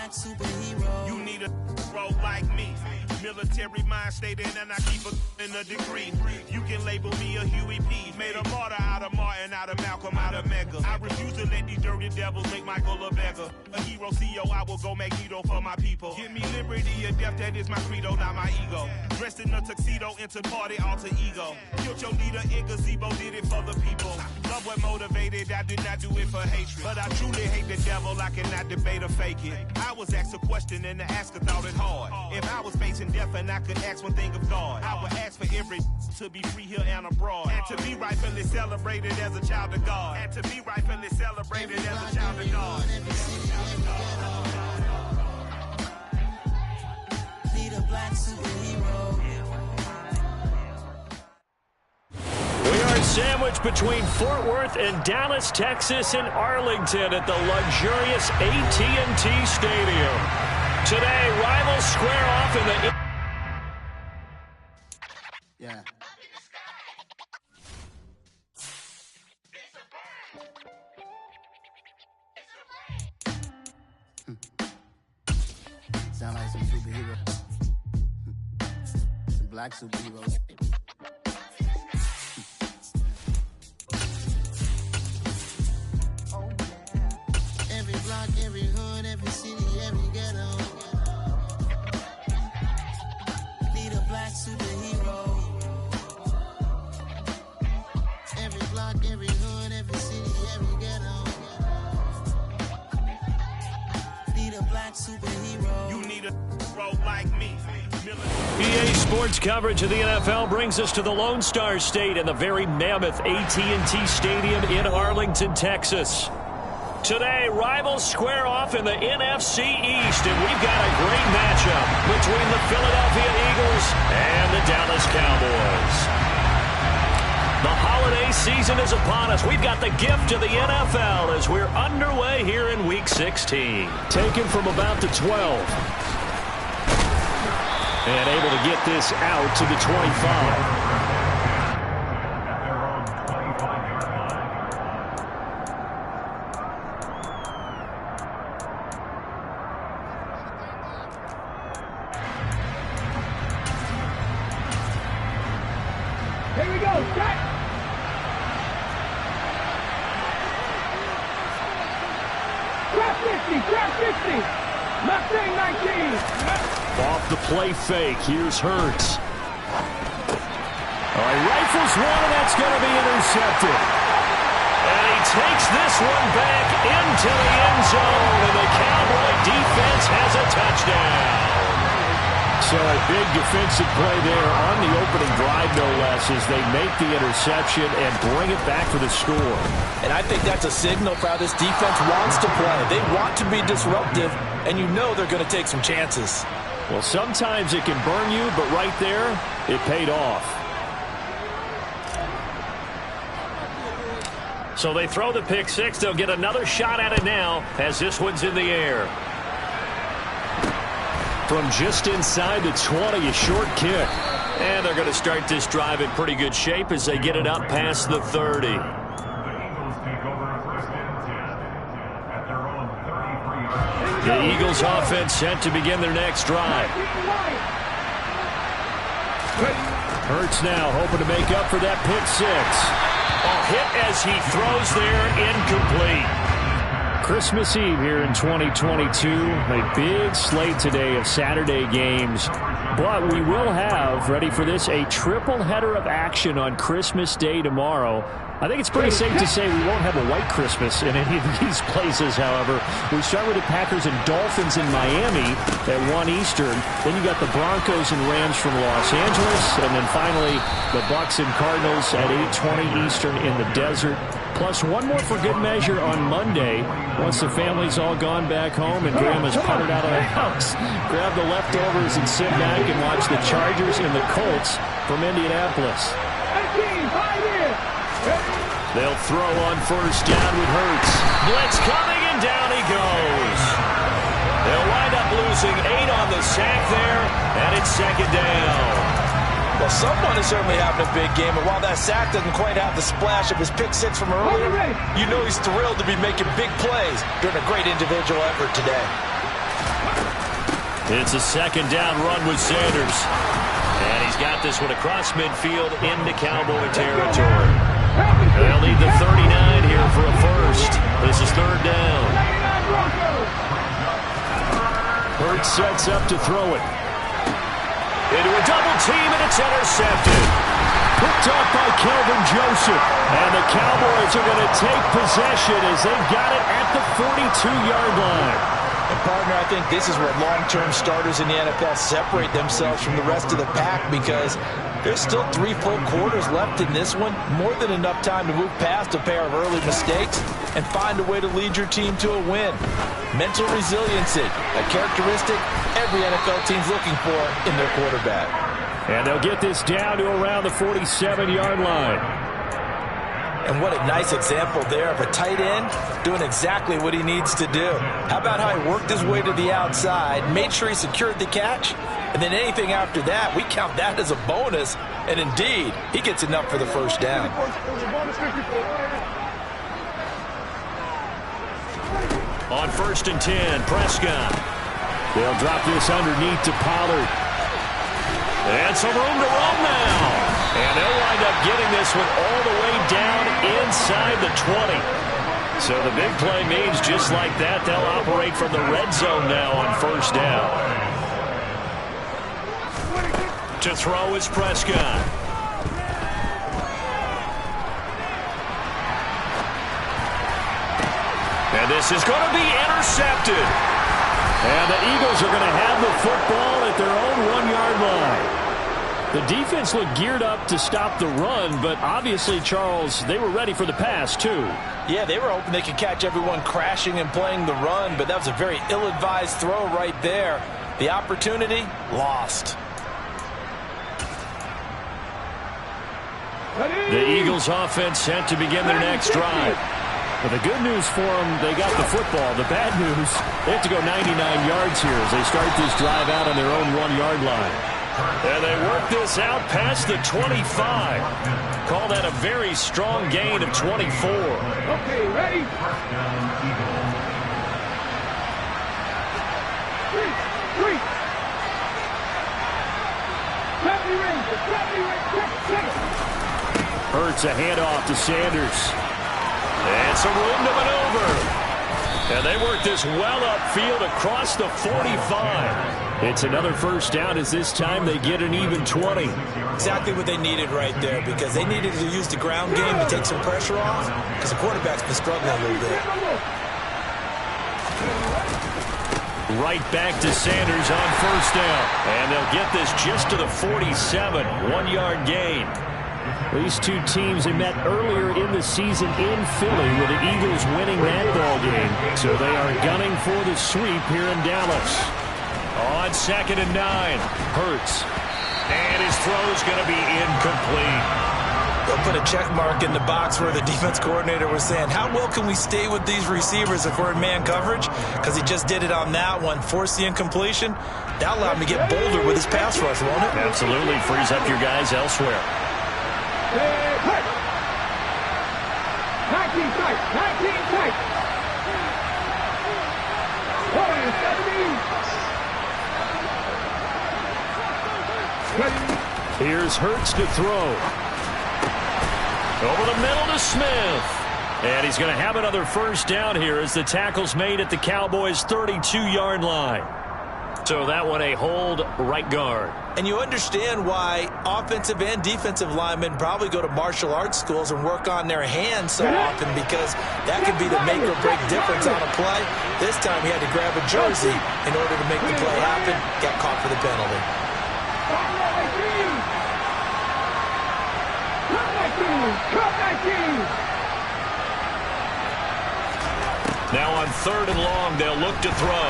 black superhero. You need a role like me. Military mind stated, and I keep in a degree. You can label me a Huey P. Made a martyr out of Martin, out of Malcolm, out of Mega. I refuse to let these dirty devils make Michael a beggar. A hero CEO, I will go Magneto for my people. Give me liberty or death, that is my credo, not my ego. Dressed in a tuxedo, into party, alter ego. Killed your leader in gazebo, did it for the people. Love what motivated, I did not do it for hatred. But I truly hate the devil, I cannot debate or fake it. I was asked a question and the asker thought it hard. If I was facing death and I could ask one thing of God, I would ask for every to be free here and abroad, and to be rightfully celebrated as a child of God, and to be rightfully celebrated as a child of God. Need a black superhero. We are sandwiched between Fort Worth and Dallas, Texas, and Arlington at the luxurious AT&T Stadium. Today, rivals square off in the... Yeah. Sound like some superheroes. Some black superheroes. Oh, yeah. Every block, every hood, every city, every ghetto. Need a black superhero. Every block, every hood, every city, every ghetto. Need a black superhero. You need a role like me. EA Sports coverage of the NFL brings us to the Lone Star State and the very mammoth AT&T Stadium in Arlington, Texas. Today, rivals square off in the NFC East, and we've got a great matchup between the Philadelphia Eagles and the Dallas Cowboys. The holiday season is upon us. We've got the gift of the NFL as we're underway here in Week 16. Taken from about the 12. And able to get this out to the 25. Here we go, set! Trap 50! Mustang 19! Off the play fake, here's Hurts. All right, rifles one, and that's going to be intercepted. And he takes this one back into the end zone, and the Cowboy defense has a touchdown. So a big defensive play there on the opening drive, no less, as they make the interception and bring it back for the score. And I think that's a signal for how this defense wants to play. They want to be disruptive, and you know they're going to take some chances. Well, sometimes it can burn you, but right there, it paid off. So they throw the pick six. They'll get another shot at it now as this one's in the air. From just inside the 20, a short kick. And they're going to start this drive in pretty good shape as they get it up past the 30. The Eagles offense set to begin their next drive. Hurts now hoping to make up for that pick six. Hit as he throws there, incomplete. Christmas Eve here in 2022. A big slate today of Saturday games. But we will have, ready for this, a triple header of action on Christmas Day tomorrow. I think it's pretty safe to say we won't have a white Christmas in any of these places, however. We start with the Packers and Dolphins in Miami at 1 Eastern. Then you got the Broncos and Rams from Los Angeles. And then finally, the Bucs and Cardinals at 8:20 Eastern in the desert. Plus one more for good measure on Monday. Once the family's all gone back home and Grandma's puttered out of the house, grab the leftovers and sit back and watch the Chargers and the Colts from Indianapolis. They'll throw on first down with Hurts. Blitz coming, and down he goes. They'll wind up losing 8 on the sack there, and it's second down. Well, someone is certainly having a big game, and while that sack doesn't quite have the splash of his pick six from earlier, you know he's thrilled to be making big plays during a great individual effort today. It's a second down run with Sanders. And he's got this one across midfield into Cowboy territory. They'll need the 39 here for a first. This is third down. Hurts sets up to throw it. Into a double team, and it's intercepted. Picked up by Kelvin Joseph. And the Cowboys are going to take possession as they've got it at the 42-yard line. And partner, I think this is where long-term starters in the NFL separate themselves from the rest of the pack, because there's still 3 full quarters left in this one. More than enough time to move past a pair of early mistakes and find a way to lead your team to a win. Mental resiliency, a characteristic every NFL team's looking for in their quarterback. And they'll get this down to around the 47-yard line. And what a nice example there of a tight end doing exactly what he needs to do. How about how he worked his way to the outside, made sure he secured the catch, and then anything after that, we count that as a bonus. And indeed, he gets enough for the first down. On 1st and 10, Prescott. They'll drop this underneath to Pollard. And some room to run now. And they'll wind up getting this one all the way down inside the 20. So the big play means just like that, they'll operate from the red zone now on first down. To throw is Prescott. And this is going to be intercepted. And the Eagles are going to have the football at their own 1-yard line. The defense looked geared up to stop the run, but obviously, Charles, they were ready for the pass, too. Yeah, they were hoping they could catch everyone crashing and playing the run, but that was a very ill-advised throw right there. The opportunity, lost. The Eagles offense set to begin their next drive. But the good news for them, they got the football. The bad news, they have to go 99 yards here as they start this drive out on their own 1-yard line. And they work this out past the 25. Call that a very strong gain of 24. Okay, ready? Three. Hurts a handoff to Sanders. And some room to maneuver. And they work this well upfield across the 45. It's another first down as this time they get an even 20. Exactly what they needed right there, because they needed to use the ground game to take some pressure off, because the quarterback's been struggling a little bit. Right back to Sanders on first down. And they'll get this just to the 47. 1-yard gain. These two teams have met earlier in the season in Philly with the Eagles winning that ball game. So they are gunning for the sweep here in Dallas. On 2nd and 9, Hurts. And his throw is going to be incomplete. They'll put a check mark in the box where the defense coordinator was saying, how well can we stay with these receivers if we're in man coverage? Because he just did it on that one, forced the incompletion. That allowed him to get bolder with his pass rush, won't it? Absolutely. Frees up your guys elsewhere. 19 tight. 17. Here's Hurts to throw. Over the middle to Smith. And he's going to have another first down here as the tackle's made at the Cowboys' 32-yard line. So that one a hold right guard. And you understand why offensive and defensive linemen probably go to martial arts schools and work on their hands so often, because that could be the make or break difference on a play. This time he had to grab a jersey in order to make the play happen. Got caught for the penalty. Now on 3rd and long, they'll look to throw.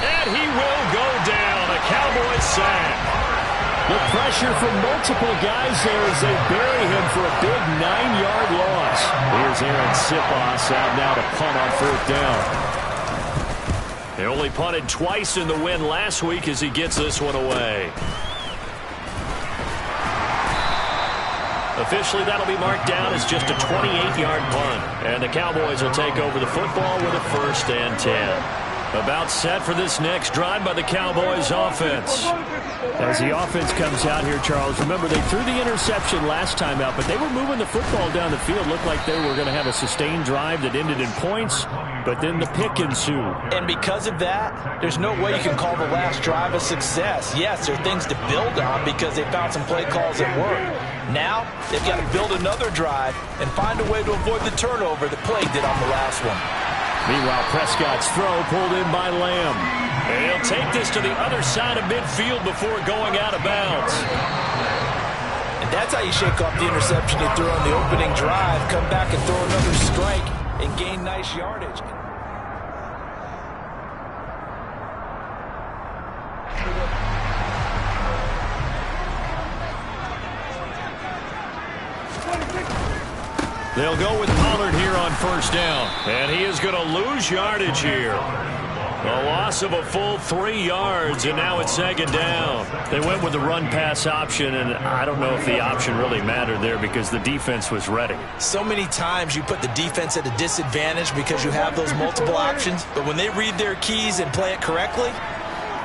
And he will go down. A Cowboys sack. The pressure from multiple guys there as they bury him for a big 9-yard loss. Here's Aaron Siposs out now to punt on 4th down. They only punted twice in the win last week as he gets this one away. Officially, that'll be marked down as just a 28-yard punt. And the Cowboys will take over the football with a 1st and 10. About set for this next drive by the Cowboys offense. As the offense comes out here, Charles, remember they threw the interception last time out, but they were moving the football down the field. Looked like they were going to have a sustained drive that ended in points, but then the pick ensued. And because of that, there's no way you can call the last drive a success. Yes, there are things to build on because they found some play calls that work. Now, they've got to build another drive and find a way to avoid the turnover that plagued it on the last one. Meanwhile, Prescott's throw pulled in by Lamb. And he'll take this to the other side of midfield before going out of bounds. And that's how you shake off the interception he threw on the opening drive, come back and throw another strike and gain nice yardage. They'll go with Pollard here on first down. And he is going to lose yardage here. A loss of a full 3 yards, and now it's second down. They went with the run-pass option, and I don't know if the option really mattered there because the defense was ready. So many times you put the defense at a disadvantage because you have those multiple options, but when they read their keys and play it correctly,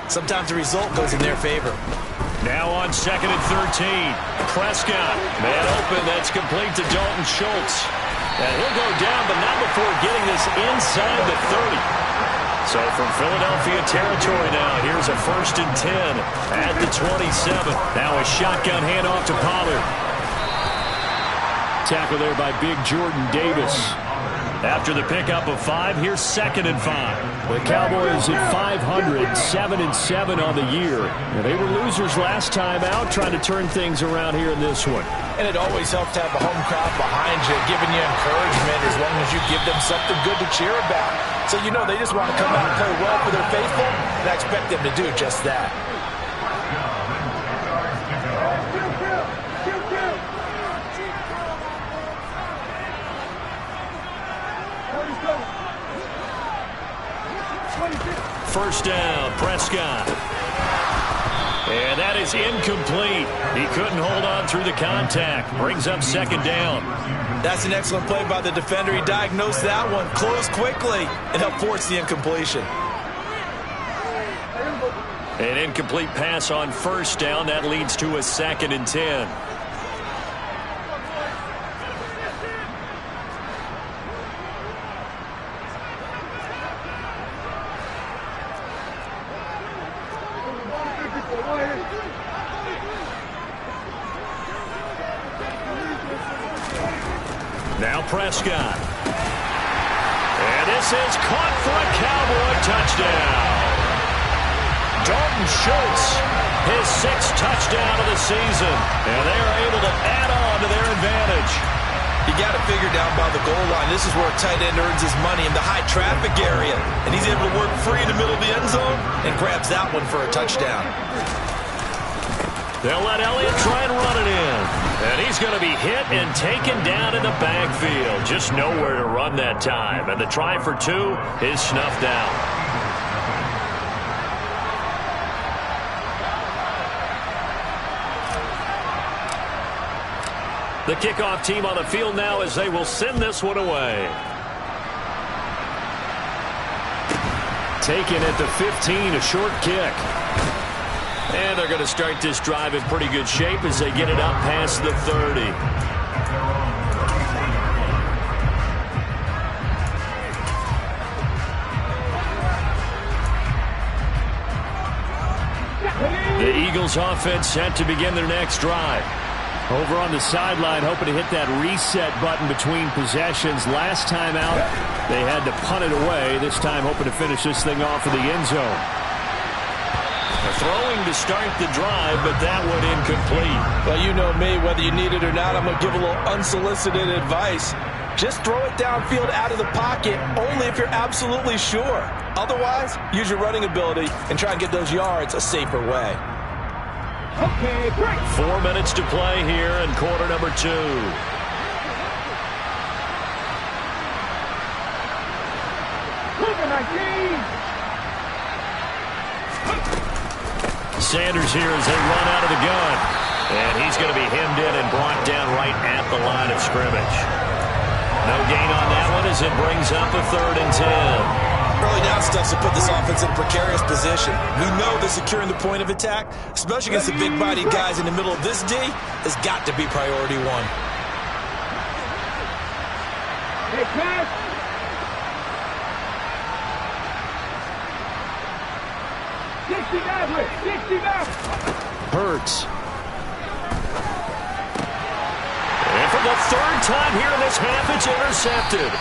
sometimes the result goes in their favor. Now on 2nd and 13. Prescott, man open, that's complete to Dalton Schultz. And he'll go down, but not before getting this inside the 30. So from Philadelphia territory now, here's a 1st and 10 at the 27. Now a shotgun handoff to Pollard. Tackle there by big Jordan Davis. After the pickup of 5, here's 2nd and 5. The Cowboys at 500, 7-7 on the year. They were losers last time out, trying to turn things around here in this one. And it always helps to have a home crowd behind you, giving you encouragement as long as you give them something good to cheer about. So you know they just want to come out and play well for their faithful, and I expect them to do just that. First down, Prescott. And that is incomplete. He couldn't hold on through the contact. Brings up 2nd down. That's an excellent play by the defender. He diagnosed that one, closed quickly, and helped force the incompletion. An incomplete pass on first down. That leads to a 2nd and 10. Now Prescott. And this is caught for a Cowboy touchdown. Dalton Schultz, his 6th touchdown of the season. And they are able to add on to their advantage. You got to figure down by the goal line. This is where a tight end earns his money in the high traffic area. And he's able to work free in the middle of the end zone and grabs that one for a touchdown. They'll let Elliott try and run it in. And he's going to be hit and taken down in the backfield. Just nowhere to run that time. And the try for 2 is snuffed out. The kickoff team on the field now as they will send this one away. Taken at the 15, a short kick. And they're going to start this drive in pretty good shape as they get it up past the 30. The Eagles offense set to begin their next drive. Over on the sideline, hoping to hit that reset button between possessions. Last time out, they had to punt it away. This time, hoping to finish this thing off in the end zone. Throwing to start the drive, but that one incomplete. Well, you know me, whether you need it or not, I'm going to give a little unsolicited advice. Just throw it downfield out of the pocket, only if you're absolutely sure. Otherwise, use your running ability and try and get those yards a safer way. Okay, great. 4 minutes to play here in quarter number 2. Sanders here as they run out of the gun. And he's going to be hemmed in and brought down right at the line of scrimmage. No gain on that one as it brings up a 3rd and 10. early down stuff to put this offense in a precarious position. We know that securing the point of attack, especially against the big-bodied guys in the middle of this D, has got to be priority one. Hey, pass. Hurts. And for the third time here in this half, it's intercepted.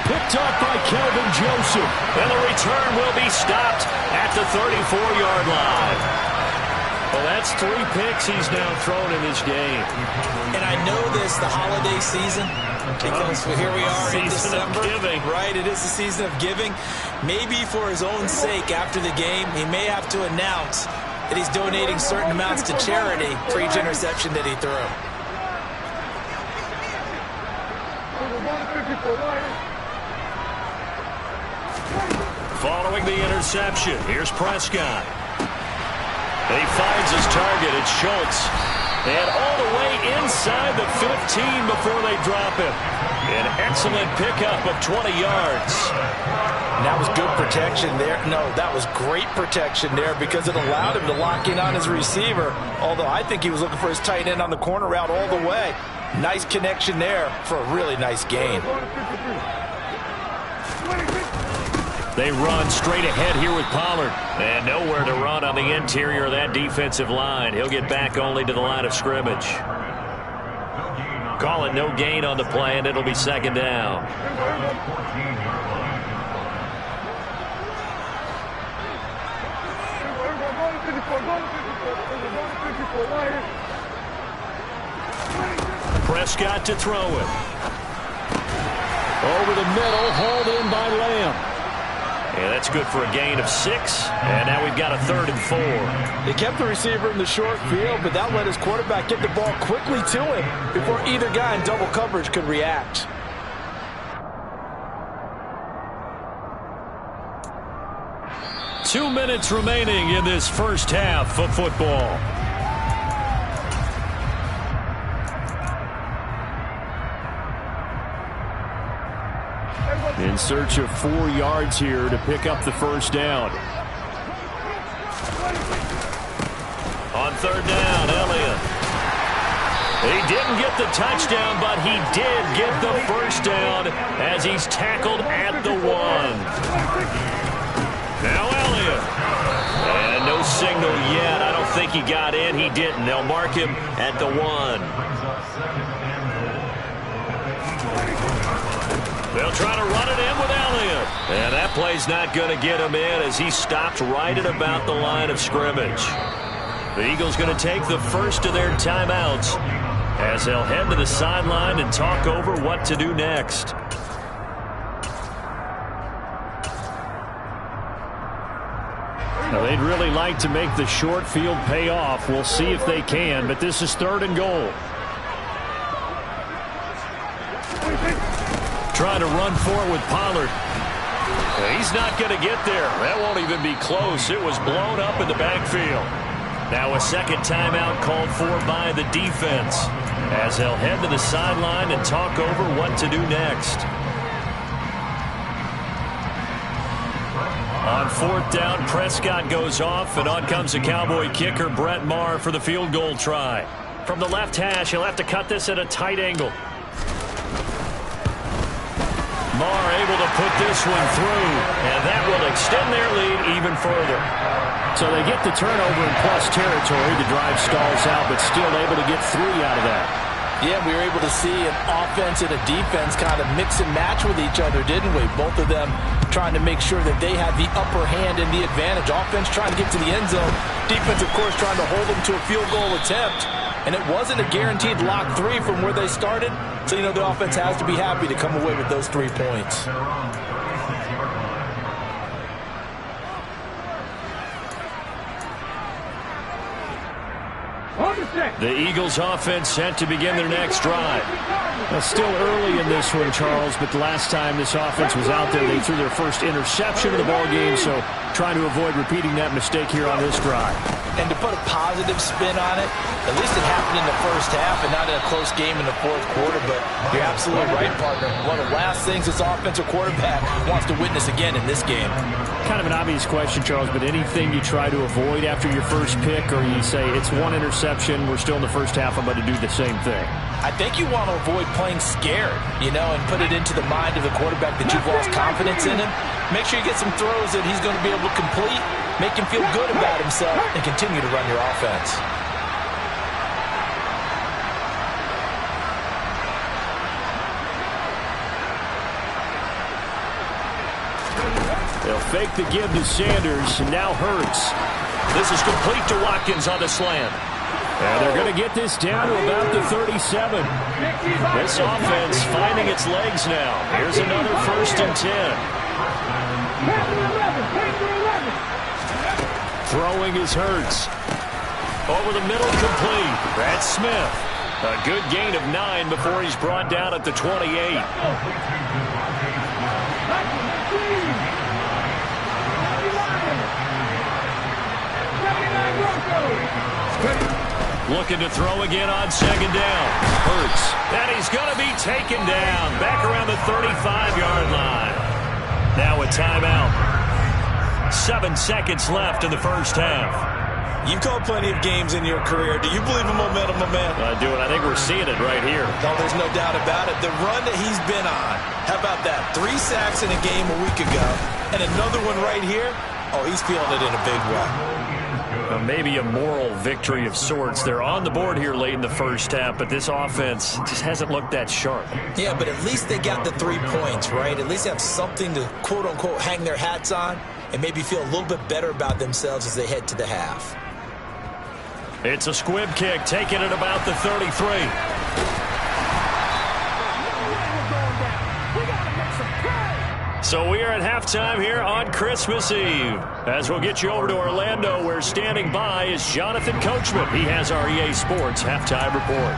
Picked up by Kelvin Joseph. And the return will be stopped at the 34-yard line. Well, that's 3 picks he's now thrown in this game. And I know this, the holiday season, because here we are in December. Right, it is the season of giving. Maybe for his own sake, after the game, he may have to announce that he's donating certain amounts to charity for each interception that he threw. Following the interception, here's Prescott. And he finds his target. It's Schultz. And all the way inside the 15 before they drop him. An excellent pickup of 20 yards. And that was good protection there. No, that was great protection there because it allowed him to lock in on his receiver. Although I think he was looking for his tight end on the corner route all the way. Nice connection there for a really nice gain. They run straight ahead here with Pollard. And nowhere to run on the interior of that defensive line. He'll get back only to the line of scrimmage. Call it no gain on the play, and it'll be second down. Prescott to throw it. Over the middle, hauled in by Lamb. And that's good for a gain of 6. And now we've got a 3rd and 4. They kept the receiver in the short field, but that let his quarterback get the ball quickly to him before either guy in double coverage could react. Two minutes remaining in this first half of football. In search of 4 yards here to pick up the first down. On third down, Elliott. He didn't get the touchdown, but he did get the first down as he's tackled at the 1. Now Elliott. And no signal yet. I don't think he got in. He didn't. They'll mark him at the 1. They'll try to run it in with Elliott. And that play's not going to get him in as he stopped right at about the line of scrimmage. The Eagles going to take the first of their timeouts as they'll head to the sideline and talk over what to do next. Now, they'd really like to make the short field pay off. We'll see if they can, but this is 3rd and goal. Trying to run for it with Pollard. He's not going to get there. That won't even be close. It was blown up in the backfield. Now a second timeout called for by the defense as they'll head to the sideline and talk over what to do next. On 4th down, Prescott goes off, and on comes the Cowboy kicker, Brett Maher, for the field goal try. From the left hash, he'll have to cut this at a tight angle. Maher able to put this one through, and that will extend their lead even further. So they get the turnover in plus territory. The drive stalls out, but still able to get 3 out of that. Yeah, we were able to see an offense and a defense kind of mix and match with each other, didn't we? Both of them trying to make sure that they had the upper hand and the advantage. Offense trying to get to the end zone. Defense, of course, trying to hold them to a field goal attempt. And it wasn't a guaranteed lock 3 from where they started. So, you know, the offense has to be happy to come away with those 3 points. The Eagles offense set to begin their next drive. Still early in this one, Charles, but the last time this offense was out there, they threw their first interception of the ball game, so trying to avoid repeating that mistake here on this drive. And to put a positive spin on it, at least it happened in the first half and not in a close game in the fourth quarter, but you're absolutely right, partner. One of the last things this offensive quarterback wants to witness again in this game. Kind of an obvious question, Charles, but anything you try to avoid after your first pick, or you say it's one interception, we're still in the first half, I'm about to do the same thing? I think you want to avoid playing scared, and put it into the mind of the quarterback that you've lost confidence in him. Make sure you get some throws that he's going to be able to complete, make him feel good about himself, and continue to run your offense. They'll fake the give to Sanders, and now Hurts. This is complete to Watkins on the slant. And they're going to get this down to about the 37. This offense finding its legs now. Here's another 1st and 10. Throwing is Hurts. Over the middle, complete. That's Smith. A good gain of 9 before he's brought down at the 28. Looking to throw again on 2nd down. Hurts. And he's going to be taken down. Back around the 35-yard line. Now a timeout. 7 seconds left in the first half. You've called plenty of games in your career. Do you believe in momentum, my man? I do, and I think we're seeing it right here. No, there's no doubt about it. The run that he's been on. How about that? 3 sacks in a game a week ago. And another one right here. Oh, he's feeling it in a big way. Maybe a moral victory of sorts. They're on the board here late in the first half, but this offense just hasn't looked that sharp. Yeah, but at least they got the 3 points, right? At least they have something to, quote-unquote, hang their hats on and maybe feel a little bit better about themselves as they head to the half. It's a squib kick, taking it about the 33. So we are at halftime here on Christmas Eve. As we'll get you over to Orlando, where standing by is Jonathan Coachman. He has our EA Sports halftime report.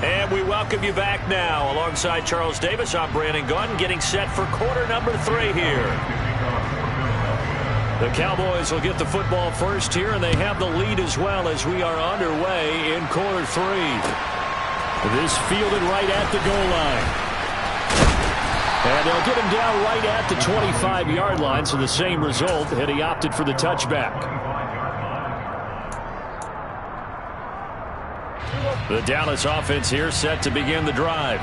And we welcome you back now. Alongside Charles Davis, I'm Brandon Gunn, getting set for quarter number 3 here. The Cowboys will get the football first here, and they have the lead as well as we are underway in quarter 3. This fielded right at the goal line. And they'll get him down right at the 25-yard line, so the same result, and he opted for the touchback. The Dallas offense here set to begin the drive.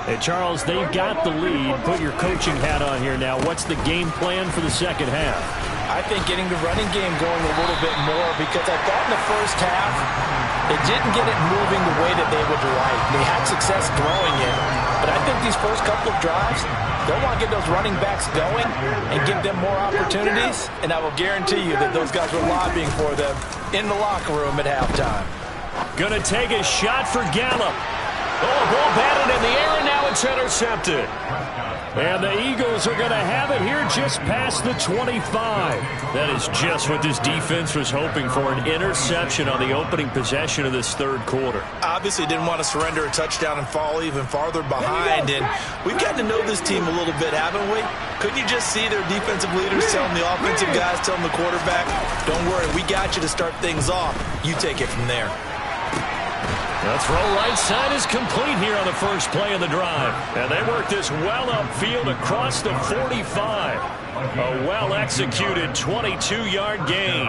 Hey, Charles, they've got the lead. Put your coaching hat on here now. What's the game plan for the second half? I think getting the running game going a little bit more, because I thought in the first half they didn't get it moving the way that they would like. They had success throwing it, but I think these first couple of drives, they'll want to get those running backs going and give them more opportunities, and I will guarantee you that those guys were lobbying for them in the locker room at halftime. Going to take a shot for Gallup. Oh, ball batted in the air, and now it's intercepted. And the Eagles are going to have it here just past the 25. That is just what this defense was hoping for, an interception on the opening possession of this third quarter. Obviously didn't want to surrender a touchdown and fall even farther behind. And we've gotten to know this team a little bit, haven't we? Couldn't you just see their defensive leaders telling the offensive guys, telling the quarterback, don't worry, we got you to start things off. You take it from there. The throw right side is complete here on the first play of the drive. And they work this well upfield across the 45. A well-executed 22-yard gain.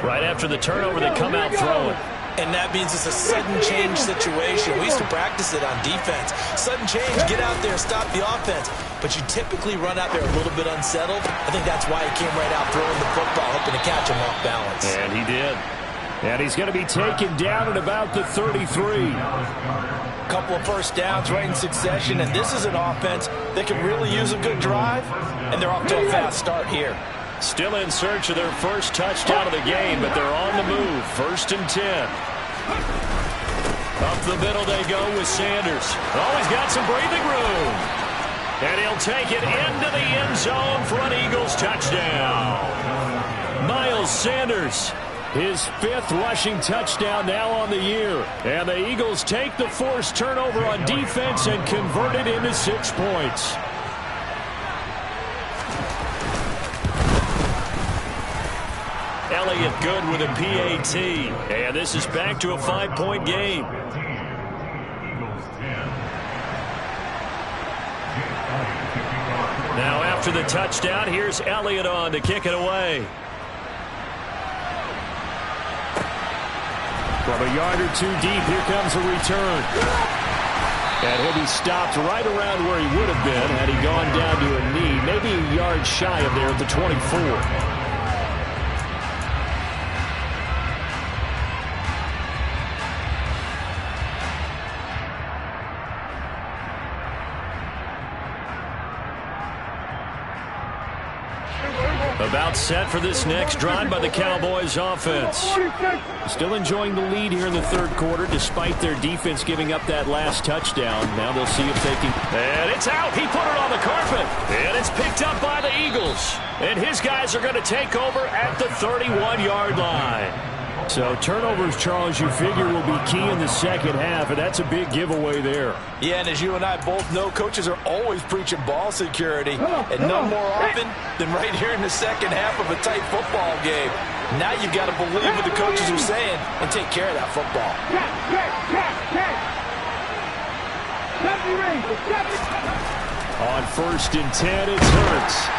Right after the turnover, they come out throwing. And that means it's a sudden change situation. We used to practice it on defense. Sudden change, get out there, stop the offense. But you typically run out there a little bit unsettled. I think that's why he came right out throwing the football, hoping to catch him off balance. And he did. And he's going to be taken down at about the 33. Couple of first downs right in succession, and this is an offense that can really use a good drive, and they're off to a fast start here. Still in search of their first touchdown of the game, but they're on the move. 1st and 10. Up the middle they go with Sanders. Oh, he's got some breathing room. And he'll take it into the end zone for an Eagles touchdown. Miles Sanders, his 5th rushing touchdown now on the year. And the Eagles take the forced turnover on defense and convert it into 6 points. Elliott good with a PAT. And this is back to a 5-point game. Now after the touchdown, here's Elliott on to kick it away. From a yard or 2 deep, here comes a return. And he'll be stopped right around where he would have been had he gone down to a knee, maybe a yard shy of there at the 24. About set for this next drive by the Cowboys offense. Still enjoying the lead here in the 3rd quarter despite their defense giving up that last touchdown. Now they'll see if they can. And it's out. He put it on the carpet. And it's picked up by the Eagles. And his guys are going to take over at the 31-yard line. So turnovers, Charles, you figure will be key in the second half, and that's a big giveaway there. Yeah, and as you and I both know, coaches are always preaching ball security, and none more often than right here in the second half of a tight football game. Now you've got to believe what the coaches are saying and take care of that football. On 1st and 10, it's Hurts.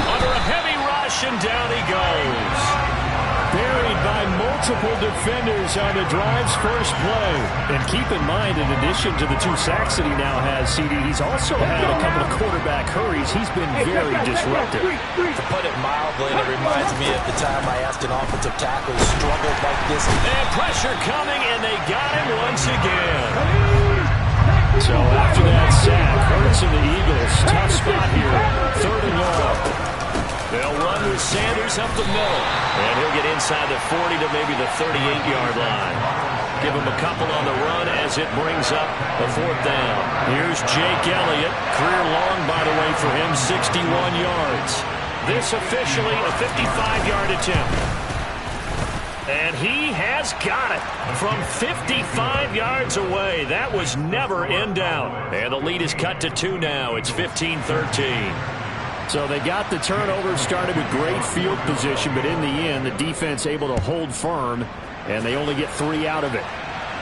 Under a heavy rush, and down he goes. Buried by multiple defenders on the drive's first play. And keep in mind, in addition to the 2 sacks that he now has, CD, he's also had a couple of quarterback hurries. He's been very disruptive. To put it mildly, it reminds me of the time I asked an offensive tackle who struggled like this. And pressure coming, and they got him once again. So after that sack, Hurts and the Eagles, tough spot here, 3rd and long. They'll run with Sanders up the middle. And he'll get inside the 40 to maybe the 38-yard line. Give him a couple on the run as it brings up a 4th down. Here's Jake Elliott. Career long, by the way, for him, 61 yards. This officially a 55-yard attempt. And he has got it from 55 yards away. That was never in doubt. And the lead is cut to 2 now. It's 15-13. So they got the turnover started with great field position, but in the end, the defense able to hold firm, and they only get 3 out of it.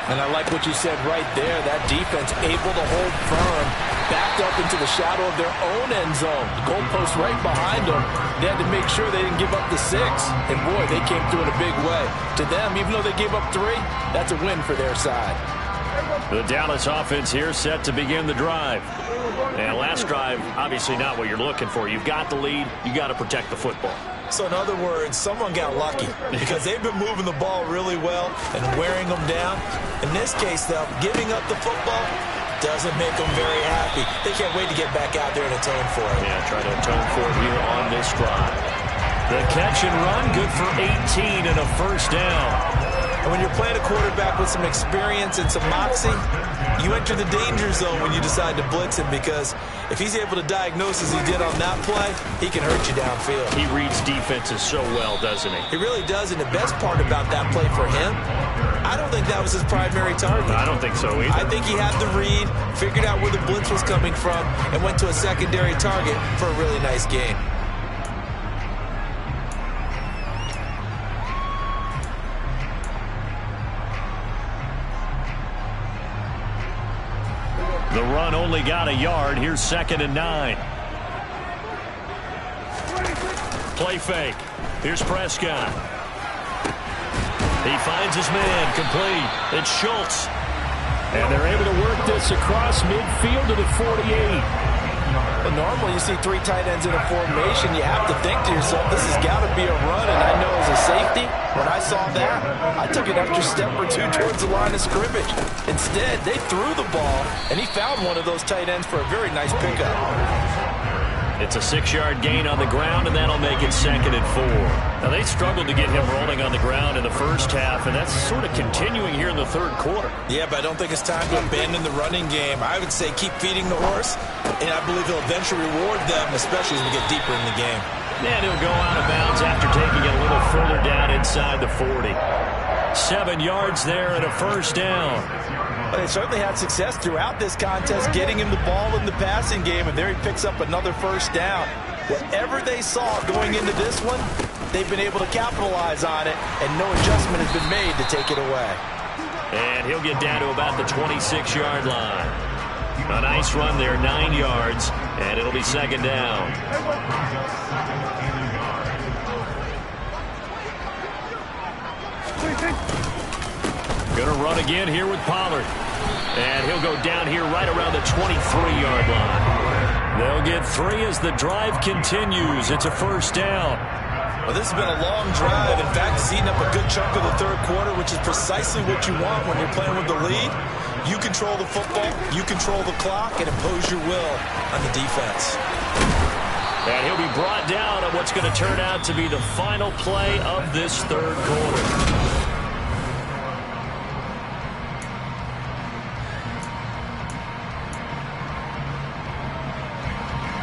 And I like what you said right there. That defense able to hold firm, backed up into the shadow of their own end zone. The goalpost right behind them. They had to make sure they didn't give up the 6. And, boy, they came through in a big way. To them, even though they gave up 3, that's a win for their side. The Dallas offense here set to begin the drive. And last drive, obviously not what you're looking for. You've got the lead. You got to protect the football. So in other words, someone got lucky because they've been moving the ball really well and wearing them down. In this case, though, giving up the football doesn't make them very happy. They can't wait to get back out there and atone for it. Yeah, try to atone for it here on this drive. The catch and run, good for 18 and a 1st down. And when you're playing a quarterback with some experience and some moxie, you enter the danger zone when you decide to blitz him, because if he's able to diagnose as he did on that play, he can hurt you downfield. He reads defenses so well, doesn't he? He really does, and the best part about that play for him, I don't think that was his primary target. I don't think so either. I think he had the read, figured out where the blitz was coming from, and went to a secondary target for a really nice game. The run only got a yard. Here's 2nd and 9. Play fake. Here's Prescott. He finds his man, complete. It's Schultz. And they're able to work this across midfield to the 48. But normally you see 3 tight ends in a formation, you have to think to yourself, this has got to be a run. And I know as a safety, when I saw that, I took an extra step or 2 towards the line of scrimmage. Instead, they threw the ball, and he found one of those tight ends for a very nice pickup. It's a 6-yard gain on the ground, and that'll make it 2nd and 4. Now, they struggled to get him rolling on the ground in the first half, and that's sort of continuing here in the third quarter. Yeah, but I don't think it's time to abandon the running game. I would say keep feeding the horse, and I believe he'll eventually reward them, especially as we get deeper in the game. And he'll go out of bounds after taking it a little further down inside the 40. 7 yards there and a first down. Well, they certainly had success throughout this contest getting him the ball in the passing game, and there he picks up another first down. Whatever they saw going into this one, they've been able to capitalize on it, and no adjustment has been made to take it away. And he'll get down to about the 26-yard line. A nice run there, 9 yards, and it'll be 2nd down. Going to run again here with Pollard. And he'll go down here right around the 23-yard line. They'll get 3 as the drive continues. It's a first down. Well, this has been a long drive. In fact, it's eaten up a good chunk of the third quarter, which is precisely what you want when you're playing with the lead. You control the football, you control the clock, and impose your will on the defense. And he'll be brought down on what's going to turn out to be the final play of this third quarter.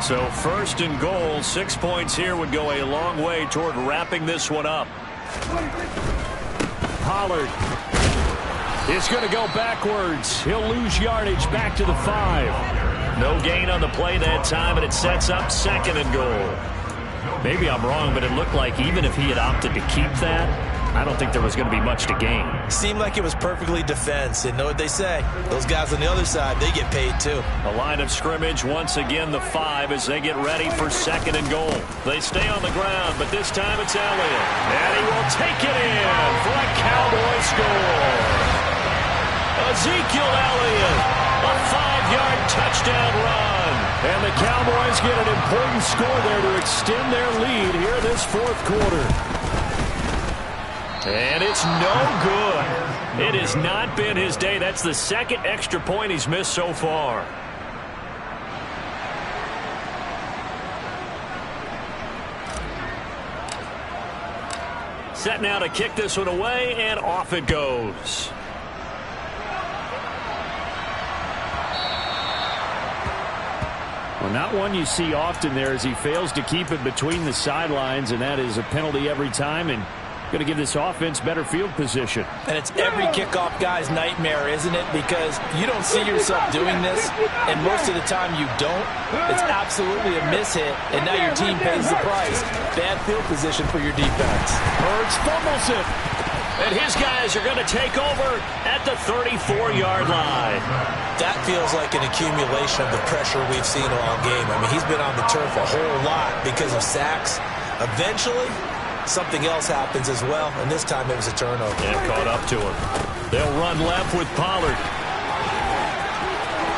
So 1st and goal, 6 points here would go a long way toward wrapping this one up. Pollard is going to go backwards. He'll lose yardage back to the 5. No gain on the play that time, and it sets up 2nd and goal. Maybe I'm wrong, but it looked like even if he had opted to keep that, I don't think there was going to be much to gain. Seemed like it was perfectly defense. And know what they say? Those guys on the other side, they get paid too. A line of scrimmage, once again the 5 as they get ready for 2nd and goal. They stay on the ground, but this time it's Elliott. And he will take it in for a Cowboy score. Ezekiel Elliott, a 5-yard touchdown run. And the Cowboys get an important score there to extend their lead here this fourth quarter. And it's no good. It has not been his day. That's the 2nd extra point he's missed so far. Set now to kick this one away, and off it goes. Well, not one you see often there as he fails to keep it between the sidelines, and that is a penalty every time, and going to give this offense better field position. And it's every kickoff guy's nightmare, isn't it? Because you don't see yourself doing this, and most of the time you don't. It's absolutely a mishit, and now your team pays the price. Bad field position for your defense. Hurts fumbles it. And his guys are going to take over at the 34-yard line. That feels like an accumulation of the pressure we've seen all game. I mean, he's been on the turf a whole lot because of sacks. Eventually, something else happens as well, and this time it was a turnover. Yeah, caught up to him. They'll run left with Pollard.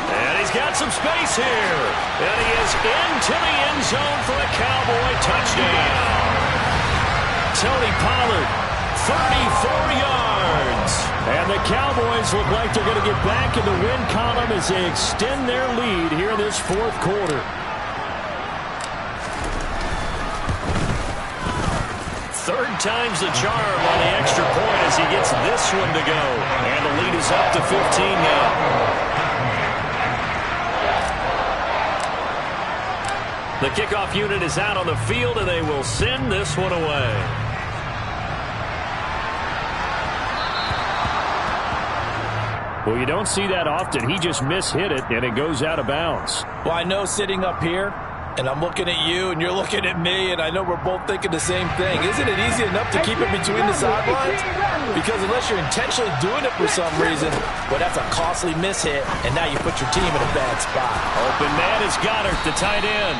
And he's got some space here. And he is into the end zone for a Cowboy touchdown. Tony Pollard, 34 yards. And the Cowboys look like they're going to get back in the win column as they extend their lead here in this fourth quarter. Third time's the charm on the extra point as he gets this one to go. And the lead is up to 15 now. The kickoff unit is out on the field, and they will send this one away. Well, you don't see that often. He just mishit it, and it goes out of bounds. Well, I know sitting up here, and I'm looking at you, and you're looking at me, and I know we're both thinking the same thing. Isn't it easy enough to keep it between the sidelines? Because unless you're intentionally doing it for some reason, well, that's a costly mishit, and now you put your team in a bad spot. Open man is Goddard, the tight end.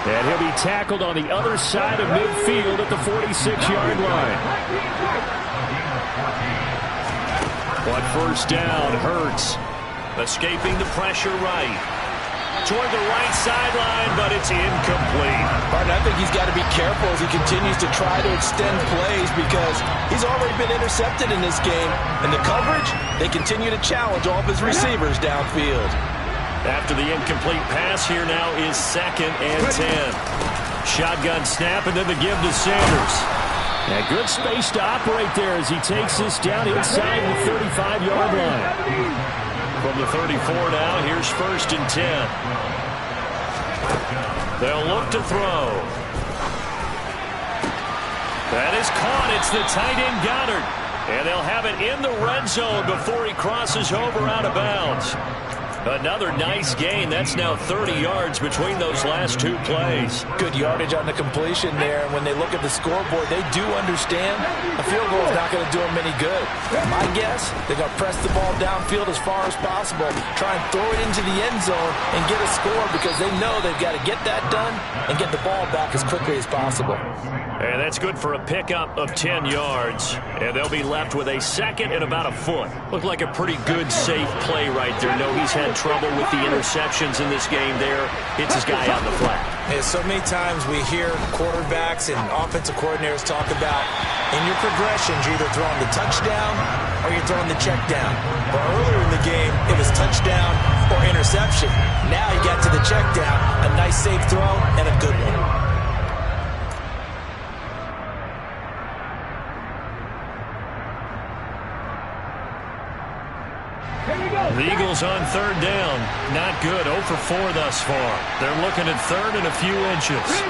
And he'll be tackled on the other side of midfield at the 46-yard line. One first down, Hurts. Escaping the pressure right. Toward the right sideline, but it's incomplete. Martin, I think he's got to be careful as he continues to try to extend plays because he's already been intercepted in this game. And the coverage, they continue to challenge all of his receivers downfield. After the incomplete pass, here now is 2nd and 10. Shotgun snap and then the give to Sanders. And good space to operate there as he takes this down inside the 35-yard line. From the 34 now, here's 1st and 10. They'll look to throw. That is caught. It's the tight end Goddard. And they'll have it in the red zone before he crosses over out of bounds. Another nice gain. That's now 30 yards between those last 2 plays. Good yardage on the completion there. And when they look at the scoreboard, they do understand a field goal is not going to do them any good. My guess, they're going to press the ball downfield as far as possible, try and throw it into the end zone and get a score because they know they've got to get that done and get the ball back as quickly as possible. And that's good for a pickup of 10 yards. And they'll be left with a 2nd and about a foot. Looked like a pretty good, safe play right there. No, he's had trouble with the interceptions in this game there. Hits his guy on the flat. Yeah, so many times we hear quarterbacks and offensive coordinators talk about in your progressions, you're either throwing the touchdown or you're throwing the check down. But earlier in the game, it was touchdown or interception. Now you got to the check down, a nice safe throw and a good one. The Eagles on 3rd down. Not good. 0 for 4 thus far. They're looking at 3rd and a few inches.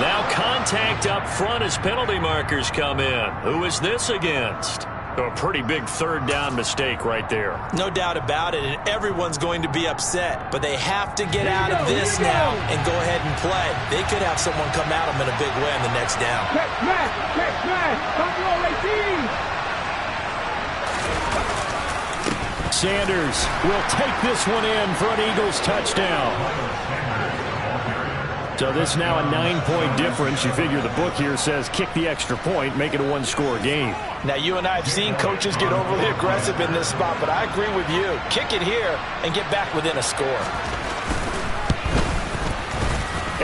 Now contact up front as penalty markers come in. Who is this against? A pretty big 3rd down mistake right there. No doubt about it, and everyone's going to be upset. But they have to get out of this now and go ahead and play. They could have someone come at them in a big way on the next down. Check smash. Control 18. Sanders will take this one in for an Eagles touchdown. So this now a 9-point difference. You figure the book here says kick the extra point, make it a 1-score game. Now, you and I have seen coaches get overly aggressive in this spot, but I agree with you. Kick it here and get back within a score.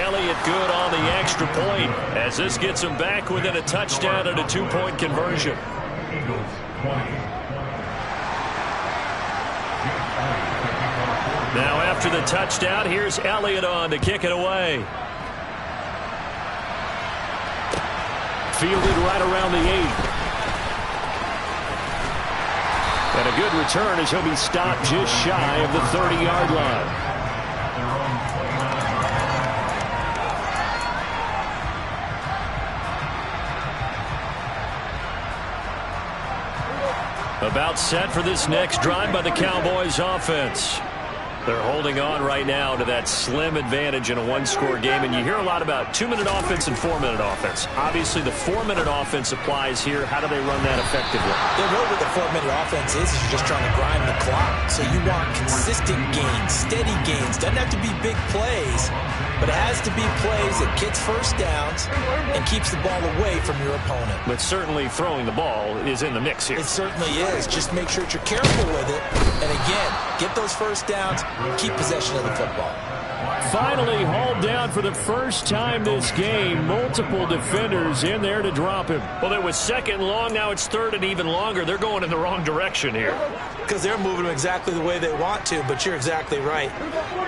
Elliott good on the extra point as this gets him back within a touchdown and a 2-point conversion. Now after the touchdown, here's Elliott on to kick it away. Fielded right around the 8. And a good return as he'll be stopped just shy of the 30-yard line. About set for this next drive by the Cowboys offense. They're holding on right now to that slim advantage in a 1-score game, and you hear a lot about 2-minute offense and 4-minute offense. Obviously, the 4-minute offense applies here. How do they run that effectively? The road with the 4-minute offense is you're just trying to grind the clock. So you want consistent gains, steady gains. Doesn't have to be big plays, but it has to be plays that gets first downs and keeps the ball away from your opponent. But certainly throwing the ball is in the mix here. It certainly is. Just make sure that you're careful with it. And again, get those first downs, keep possession of the football. Finally hauled down for the first time this game. Multiple defenders in there to drop him. Well, it was 2nd and long. Now it's 3rd and even longer. They're going in the wrong direction here. Because they're moving exactly the way they want to, but you're exactly right.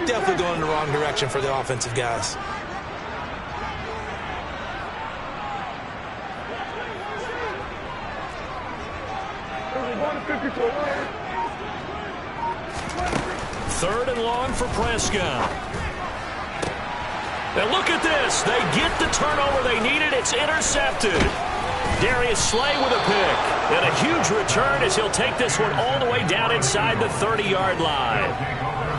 Definitely going in the wrong direction for the offensive guys. Third and long for Prescott. Now look at this. They get the turnover they needed. It's intercepted. Darius Slay with a pick. And a huge return as he'll take this one all the way down inside the 30-yard line.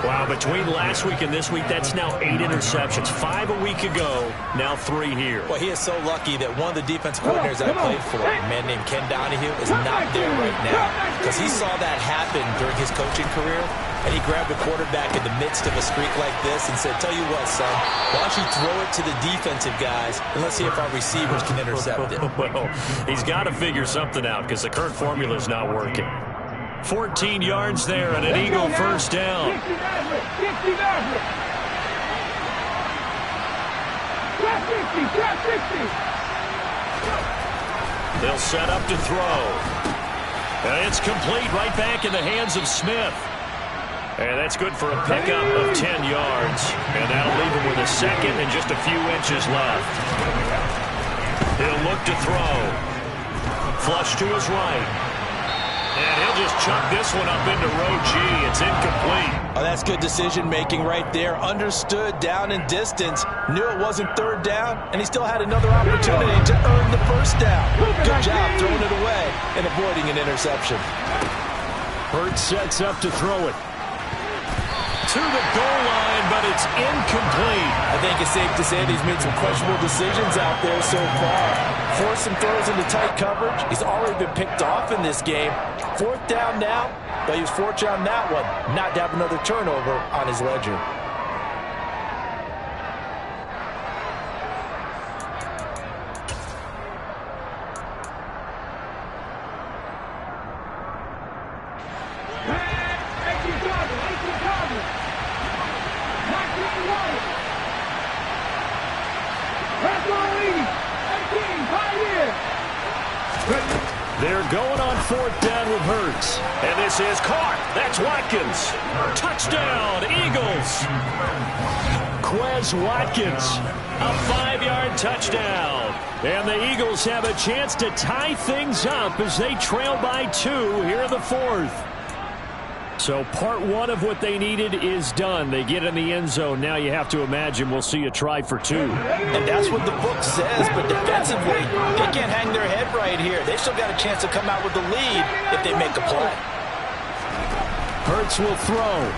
Wow, between last week and this week, that's now 8 interceptions. 5 a week ago, now 3 here. Well, he is so lucky that one of the defense coordinators I played for, a man named Ken Donahue, is not there right now. Because he saw that happen during his coaching career, and he grabbed the quarterback in the midst of a streak like this and said, tell you what, son, why don't you throw it to the defensive guys, and let's see if our receivers can intercept it. Well, he's got to figure something out because the current formula is not working. 14 yards there and an Eagle first down. They'll set up to throw. And it's complete right back in the hands of Smith. And that's good for a pickup of 10 yards. And that'll leave him with a second and just a few inches left. He'll look to throw. Flush to his right. And he'll just chuck this one up into row G. It's incomplete. Oh, that's good decision-making right there. Understood down in distance. Knew it wasn't third down, and he still had another opportunity to earn the first down. Good job throwing it away and avoiding an interception. Hurts sets up to throw it. To the goal line, but it's incomplete. I think it's safe to say that he's made some questionable decisions out there so far. Forced some throws into tight coverage. He's already been picked off in this game. Fourth down now, but he was fortunate on that one not to have another turnover on his ledger. They're going on fourth down with Hurts. And this is caught. That's Watkins. Touchdown, Eagles. Quez Watkins, a 5-yard touchdown. And the Eagles have a chance to tie things up as they trail by 2 here in the fourth. So part one of what they needed is done. They get in the end zone. Now you have to imagine we'll see a try for 2. And that's what the book says, but defensively, they can't hang their head right here. They still got a chance to come out with the lead if they make a play. Hurts will throw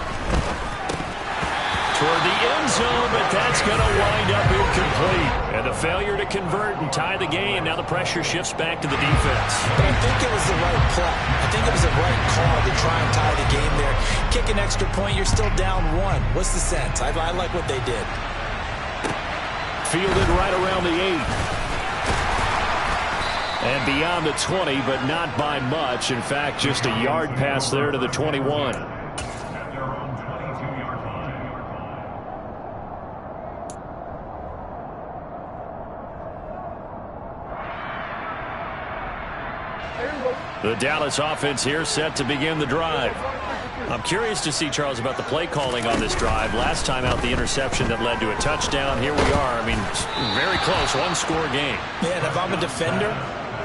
toward the end zone, but that's going to wind up incomplete. And the failure to convert and tie the game. Now the pressure shifts back to the defense. But I think it was the right play. I think it was the right call to try and tie the game there. Kick an extra point, you're still down 1. What's the sense? I like what they did. Fielded right around the 8. And beyond the 20, but not by much. In fact, just a yard pass there to the 21. The Dallas offense here set to begin the drive. I'm curious to see, Charles, about the play calling on this drive. Last time out, the interception that led to a touchdown. Here we are. I mean, very close, one-score game. Yeah, and if I'm a defender,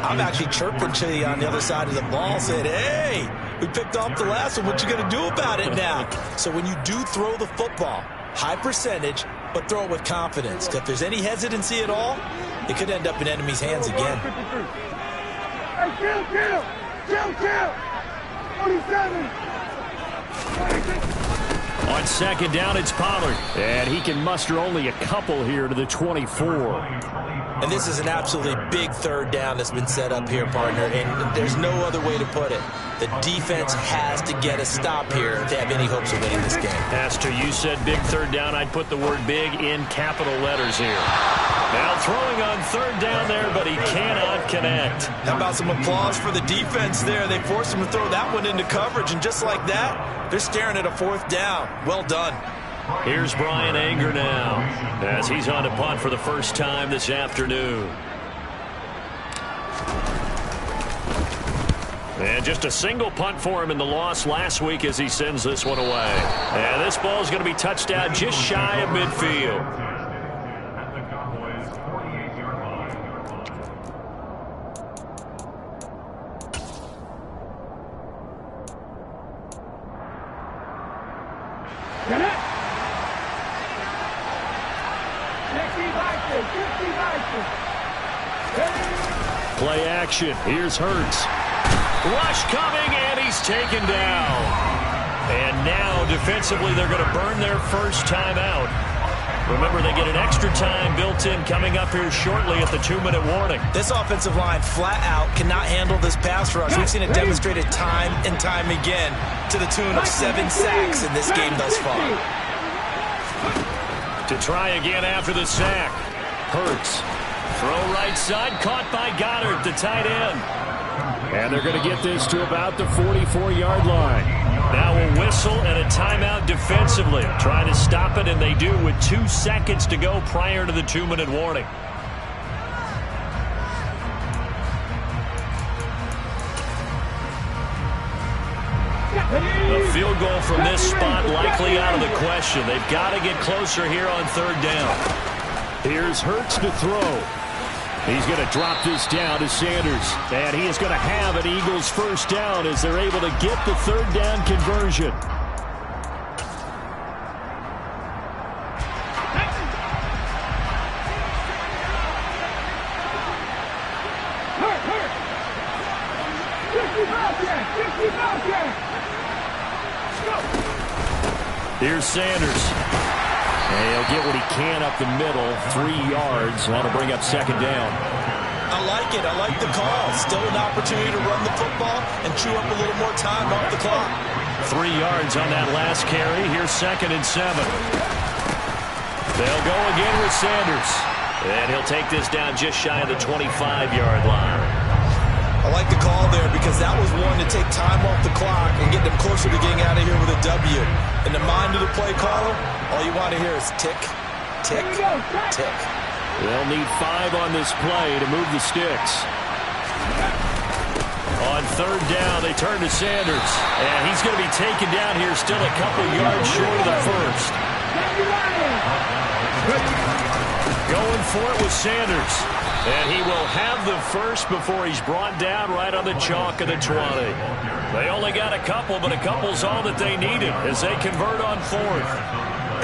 I'm actually chirping to you on the other side of the ball, saying, hey, we picked off the last one. What you going to do about it now? So when you do throw the football, high percentage, but throw it with confidence. Because if there's any hesitancy at all, it could end up in enemy's hands again. Hey, kill! 47! On second down, it's Pollard. And he can muster only a couple here to the 24. And this is an absolutely big third down that's been set up here, partner. And there's no other way to put it. The defense has to get a stop here if they have any hopes of winning this game. Pastor, you said big third down. I'd put the word big in capital letters here. Now throwing on third down there, but he cannot connect. How about some applause for the defense there? They forced him to throw that one into coverage, and just like that, they're staring at a fourth down. Well done. Here's Brian Anger now as he's on to punt for the first time this afternoon. And just a single punt for him in the loss last week as he sends this one away. And this ball is going to be touched out just shy of midfield. Play action. Here's Hurts. Rush coming, and he's taken down. And now, defensively, they're going to burn their first timeout. Remember, they get an extra time built in coming up here shortly at the 2-minute warning. This offensive line, flat out, cannot handle this pass rush. We've seen it demonstrated time and time again to the tune of 7 sacks in this game thus far. To try again after the sack. Hurts. Throw right side, caught by Goddard, the tight end. And they're going to get this to about the 44-yard line. Now a whistle and a timeout defensively. Trying to stop it, and they do with 2 seconds to go prior to the 2-minute warning. A field goal from this spot likely out of the question. They've got to get closer here on third down. Here's Hurts to throw. He's going to drop this down to Sanders. And he is going to have an Eagles first down as they're able to get the third down conversion. Here's Sanders. And he'll get what he can up the middle, 3 yards. That'll bring up second down. I like it. I like the call. Still an opportunity to run the football and chew up a little more time off the clock. 3 yards on that last carry. Here's 2nd and 7. They'll go again with Sanders. And he'll take this down just shy of the 25-yard line. I like the call there because that was one to take time off the clock and get them closer to getting out of here with a W. In the mind of the play caller, all you want to hear is tick, tick, tick. They'll need 5 on this play to move the sticks. On third down, they turn to Sanders. And he's going to be taken down here still a couple yards short of the first. Going for it with Sanders. And he will have the first before he's brought down right on the chalk of the 20. They only got a couple, but a couple's all that they needed as they convert on fourth.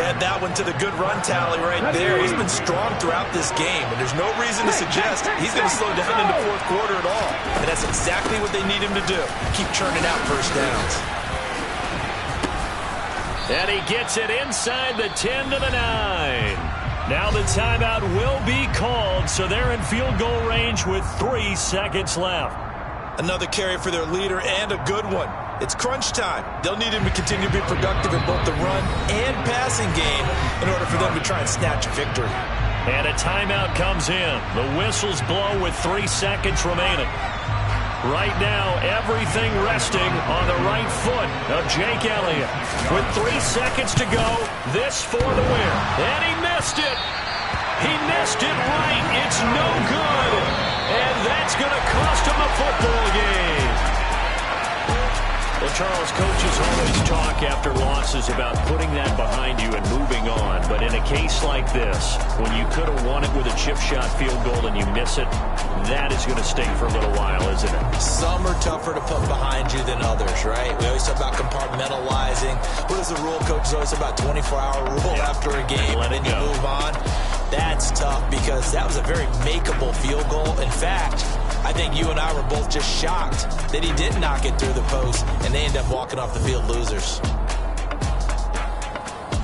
Add that one to the good run tally right there. He's been strong throughout this game, and there's no reason to suggest he's going to slow down in the fourth quarter at all. And that's exactly what they need him to do. Keep churning out first downs. And he gets it inside the 10 to the 9. Now the timeout will be called, so they're in field goal range with 3 seconds left. Another carry for their leader and a good one. It's crunch time. They'll need him to continue to be productive in both the run and passing game in order for them to try and snatch a victory. And a timeout comes in. The whistles blow with 3 seconds remaining. Right now, everything resting on the right foot of Jake Elliott. With 3 seconds to go, this for the win. And he missed it. He missed it right. It's no good. And that's going to cost him a football game. Well, Charles, coaches always talk after losses about putting that behind you and moving on. But in a case like this, when you could have won it with a chip shot field goal and you miss it, that is going to sting for a little while, isn't it? Some are tougher to put behind you than others, right? We always talk about compartmentalizing. What is the rule? Coach is always about 24-hour rule after a game, and then you move on. That's tough because that was a very makeable field goal. In fact, I think you and I were both just shocked that he didn't knock it through the post, and they end up walking off the field losers.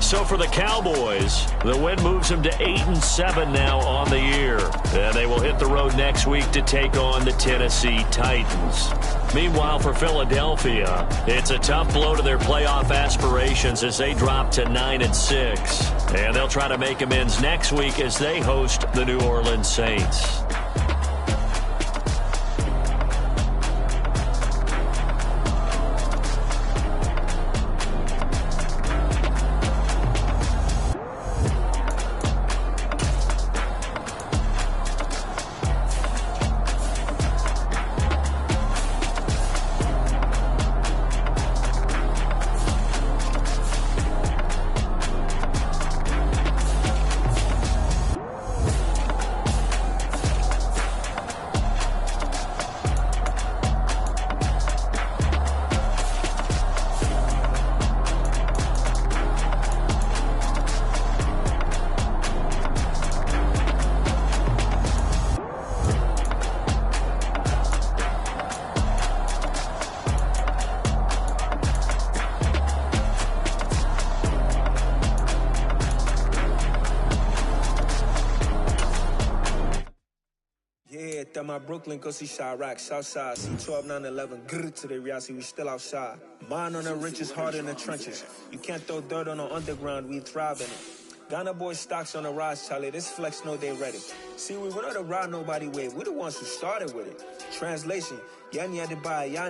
So for the Cowboys, the win moves them to 8-7 now on the year. And they will hit the road next week to take on the Tennessee Titans. Meanwhile, for Philadelphia, it's a tough blow to their playoff aspirations as they drop to 9-6. And they'll try to make amends next week as they host the New Orleans Saints. My Brooklyn, go see Chirac, Southside, C12, 911, grrr to the reality, we still outside. Mine on the riches, hard in the trenches. You can't throw dirt on the underground, we thrive in it. Ghana boys stocks on the rise, Charlie, this flex know they ready. See, we're not a ride nobody wave, we're the ones who started with it. Translation, Yanni had to buy